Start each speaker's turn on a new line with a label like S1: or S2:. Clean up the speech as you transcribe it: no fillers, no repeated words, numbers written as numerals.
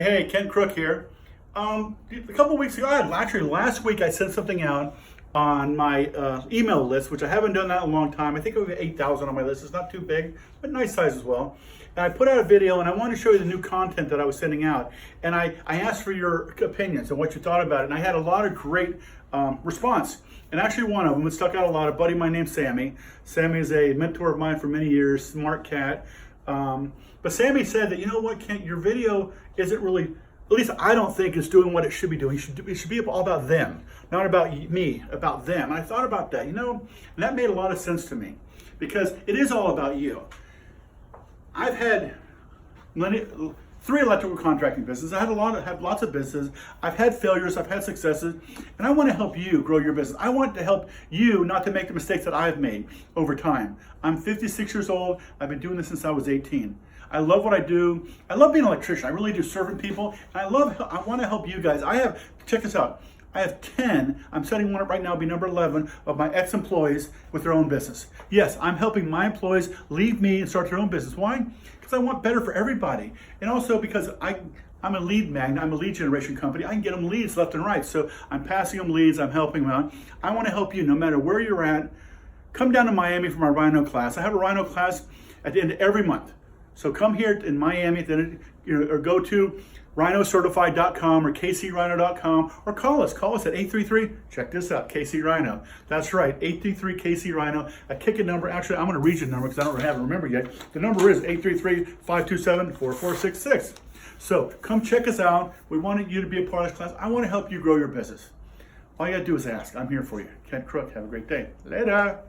S1: Hey, Ken Crook here. A couple weeks ago, actually last week, I sent something out on my email list, which I haven't done that in a long time. I think I have 8,000 on my list. It's not too big, but nice size as well. And I put out a video, and I wanted to show you the new content that I was sending out. And I asked for your opinions and what you thought about it. And I had a lot of great response. And actually, one of them, it stuck out a lot. A buddy of mine named Sammy. Sammy is a mentor of mine for many years, smart cat. But Sammy said that, you know what, Kent, your video isn't really, at least I don't think it's doing what it should be doing. It should be all about them, not about me, about them. And I thought about that, and that made a lot of sense to me because it is all about you. I've had three electrical contracting businesses. I had lots of businesses. I've had failures, I've had successes, and I want to help you grow your business. I want to help you not to make the mistakes that I've made over time. I'm 56 years old. I've been doing this since I was 18. I love what I do. I love being an electrician. I really do, serving people. And I want to help you guys. Check this out. I have 10, I'm setting one up right now, be number 11, of my ex-employees with their own business. Yes, I'm helping my employees leave me and start their own business. Why? Because I want better for everybody. And also because I'm a lead magnet, I'm a lead generation company. I can get them leads left and right. So I'm passing them leads, I'm helping them out. I want to help you no matter where you're at. Come down to Miami for my Rhino class. I have a Rhino class at the end of every month. So come here in Miami, or go to rhinocertified.com or kcrhino.com, or call us. Call us at 833, check this out, KC Rhino. That's right, 833 KC Rhino. A kick-in number. Actually, I'm going to read you the number because I don't have it remembered yet. The number is 833-527-4466. So come check us out. We wanted you to be a part of this class. I want to help you grow your business. All you got to do is ask. I'm here for you. Ken Crook. Have a great day. Later.